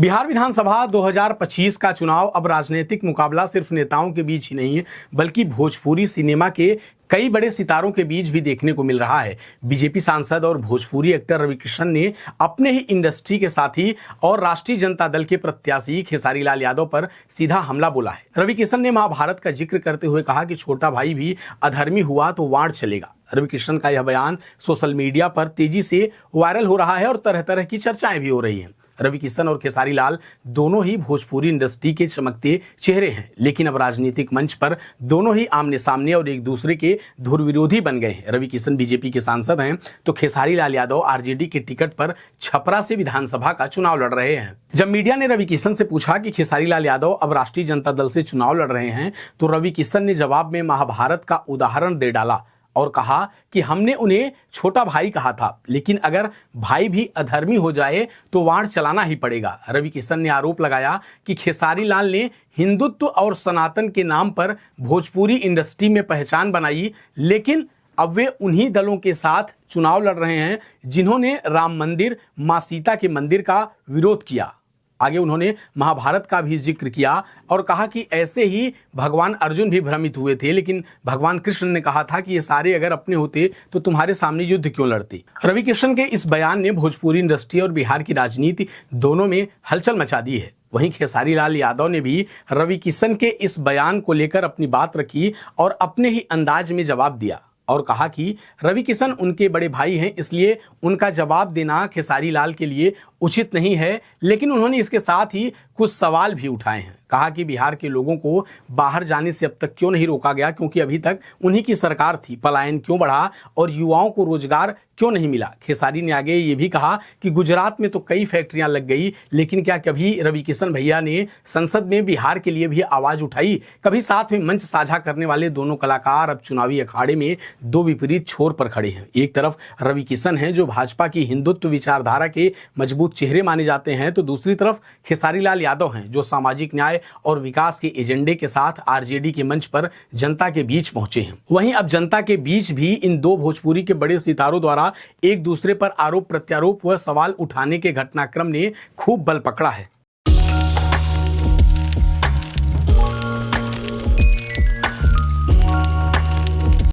बिहार विधानसभा 2025 का चुनाव अब राजनीतिक मुकाबला सिर्फ नेताओं के बीच ही नहीं है, बल्कि भोजपुरी सिनेमा के कई बड़े सितारों के बीच भी देखने को मिल रहा है। बीजेपी सांसद और भोजपुरी एक्टर रवि किशन ने अपने ही इंडस्ट्री के साथी और राष्ट्रीय जनता दल के प्रत्याशी खेसारी लाल यादव पर सीधा हमला बोला है। रवि किशन ने महाभारत का जिक्र करते हुए कहा कि छोटा भाई भी अधर्मी हुआ तो वाण चलेगा। रवि किशन का यह बयान सोशल मीडिया पर तेजी से वायरल हो रहा है और तरह तरह की चर्चाएं भी हो रही हैं। रवि किशन और खेसारी लाल दोनों ही भोजपुरी इंडस्ट्री के चमकते चेहरे हैं, लेकिन अब राजनीतिक मंच पर दोनों ही आमने सामने और एक दूसरे के धुर विरोधी बन गए हैं। रवि किशन बीजेपी के सांसद हैं तो खेसारी लाल यादव आरजेडी के टिकट पर छपरा से विधानसभा का चुनाव लड़ रहे हैं। जब मीडिया ने रवि किशन से पूछा कि खेसारी लाल यादव अब राष्ट्रीय जनता दल से चुनाव लड़ रहे हैं, तो रवि किशन ने जवाब में महाभारत का उदाहरण दे डाला और कहा कि हमने उन्हें छोटा भाई कहा था, लेकिन अगर भाई भी अधर्मी हो जाए तो वाण चलाना ही पड़ेगा। रवि किशन ने आरोप लगाया कि खेसारी लाल ने हिंदुत्व और सनातन के नाम पर भोजपुरी इंडस्ट्री में पहचान बनाई, लेकिन अब वे उन्हीं दलों के साथ चुनाव लड़ रहे हैं जिन्होंने राम मंदिर, मां सीता के मंदिर का विरोध किया। आगे उन्होंने महाभारत का भी जिक्र किया और कहा कि ऐसे ही भगवान अर्जुन भी भ्रमित हुए थे, लेकिन भगवान कृष्ण ने कहा था कि ये सारे अगर अपने होते तो तुम्हारे सामने युद्ध क्यों लड़ते। रवि किशन के इस बयान ने भोजपुरी इंडस्ट्री और बिहार की राजनीति दोनों में हलचल मचा दी है। वहीं खेसारी लाल यादव ने भी रवि किशन के इस बयान को लेकर अपनी बात रखी और अपने ही अंदाज में जवाब दिया और कहा कि रवि किशन उनके बड़े भाई हैं, इसलिए उनका जवाब देना खेसारी लाल के लिए उचित नहीं है। लेकिन उन्होंने इसके साथ ही कुछ सवाल भी उठाए हैं। कहा कि बिहार के लोगों को बाहर जाने से अब तक क्यों नहीं रोका गया, क्योंकि अभी तक उन्हीं की सरकार थी। पलायन क्यों बढ़ा और युवाओं को रोजगार क्यों नहीं मिला। खेसारी ने आगे ये भी कहा कि गुजरात में तो कई फैक्ट्रियां लग गई, लेकिन क्या कभी रवि किशन भैया ने संसद में बिहार के लिए भी आवाज उठाई? कभी साथ में मंच साझा करने वाले दोनों कलाकार अब चुनावी अखाड़े में दो विपरीत छोर पर खड़े हैं। एक तरफ रवि किशन हैं जो भाजपा की हिंदुत्व विचारधारा के मजबूत चेहरे माने जाते हैं, तो दूसरी तरफ खेसारी लाल यादव हैं जो सामाजिक न्याय और विकास के एजेंडे के साथ आरजेडी के मंच पर जनता के बीच पहुंचे हैं। वहीं अब जनता के बीच भी इन दो भोजपुरी के बड़े सितारों द्वारा एक दूसरे पर आरोप प्रत्यारोप व सवाल उठाने के घटनाक्रम ने खूब बल पकड़ा है।